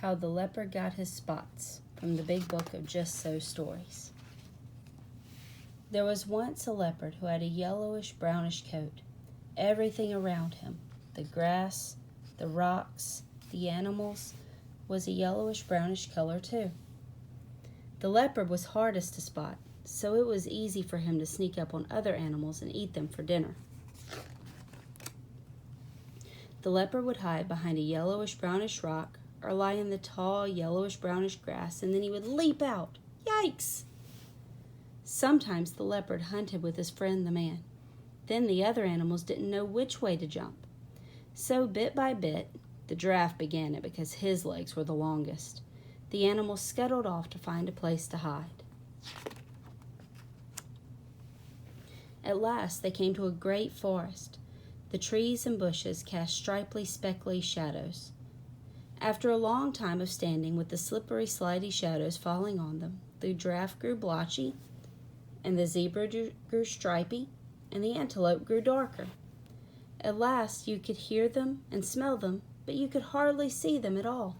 How the Leopard Got His Spots, from the Big Book of Just So Stories. There was once a leopard who had a yellowish-brownish coat. Everything around him, the grass, the rocks, the animals, was a yellowish-brownish color too. The leopard was hardest to spot, so it was easy for him to sneak up on other animals and eat them for dinner. The leopard would hide behind a yellowish-brownish rock or lie in the tall yellowish-brownish grass, and then he would leap out. Yikes! Sometimes the leopard hunted with his friend the man. Then the other animals didn't know which way to jump. So bit by bit, the giraffe began it because his legs were the longest. The animals scuttled off to find a place to hide. At last they came to a great forest. The trees and bushes cast stripely, speckly shadows. After a long time of standing with the slippery, slidey shadows falling on them, the giraffe grew blotchy, and the zebra grew stripy, and the antelope grew darker. At last you could hear them and smell them, but you could hardly see them at all.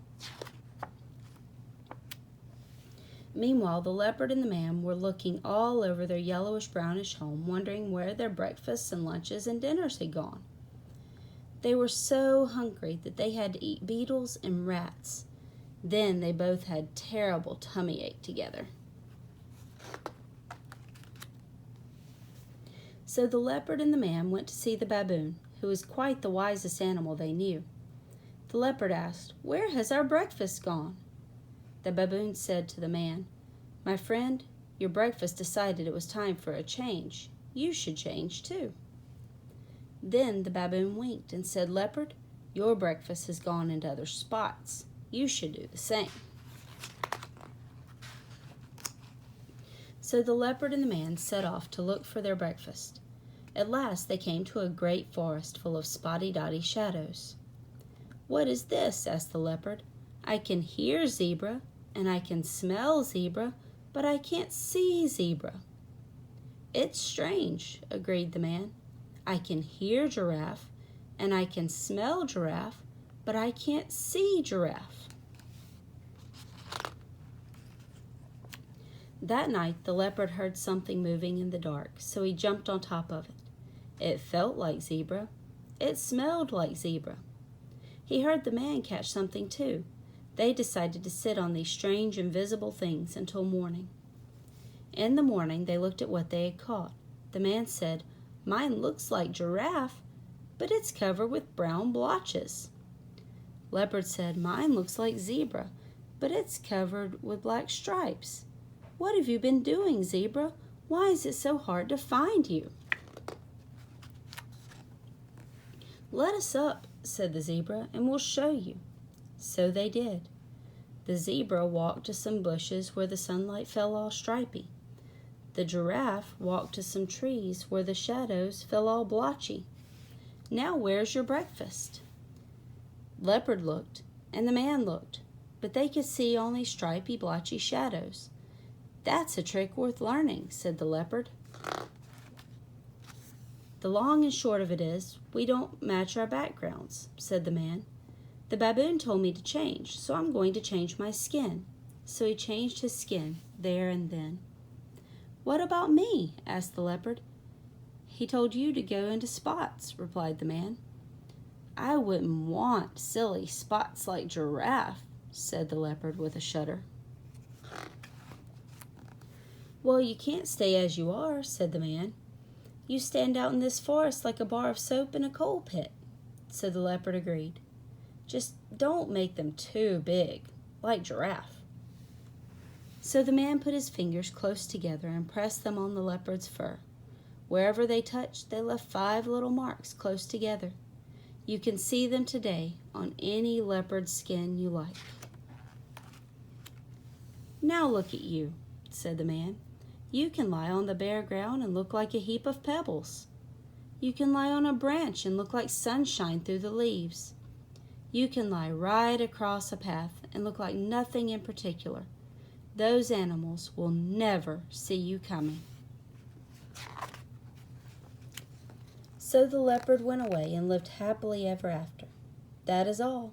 Meanwhile, the leopard and the man were looking all over their yellowish-brownish home, wondering where their breakfasts and lunches and dinners had gone. They were so hungry that they had to eat beetles and rats. Then they both had terrible tummy ache together. So the leopard and the man went to see the baboon, who was quite the wisest animal they knew. The leopard asked, "Where has our breakfast gone?" The baboon said to the man, "My friend, your breakfast decided it was time for a change. You should change too." Then the baboon winked and said, "Leopard, your breakfast has gone into other spots. You should do the same." So the leopard and the man set off to look for their breakfast. At last they came to a great forest full of spotty-dotty shadows. "What is this?" asked the leopard. "I can hear zebra, and I can smell zebra, but I can't see zebra." "It's strange," agreed the man. "I can hear giraffe, and I can smell giraffe, but I can't see giraffe." That night the leopard heard something moving in the dark, so he jumped on top of it. It felt like zebra. It smelled like zebra. He heard the man catch something too. They decided to sit on these strange invisible things until morning. In the morning they looked at what they had caught. The man said, "Mine looks like giraffe, but it's covered with brown blotches." Leopard said, "Mine looks like zebra, but it's covered with black stripes." "What have you been doing, zebra? Why is it so hard to find you?" "Let us up," said the zebra, "and we'll show you." So they did. The zebra walked to some bushes where the sunlight fell all stripy. The giraffe walked to some trees where the shadows fell all blotchy. "Now where's your breakfast?" Leopard looked, and the man looked, but they could see only stripy, blotchy shadows. "That's a trick worth learning," said the leopard. "The long and short of it is, we don't match our backgrounds," said the man. "The baboon told me to change, so I'm going to change my skin." So he changed his skin there and then. "What about me?" asked the leopard. "He told you to go into spots," replied the man. "I wouldn't want silly spots like giraffe," said the leopard with a shudder. "Well, you can't stay as you are," said the man. "You stand out in this forest like a bar of soap in a coal pit." So the leopard agreed. "Just don't make them too big, like giraffe." So the man put his fingers close together and pressed them on the leopard's fur. Wherever they touched, they left 5 little marks close together. You can see them today on any leopard skin you like. "Now look at you," said the man. "You can lie on the bare ground and look like a heap of pebbles. You can lie on a branch and look like sunshine through the leaves. You can lie right across a path and look like nothing in particular. Those animals will never see you coming." So the leopard went away and lived happily ever after. That is all.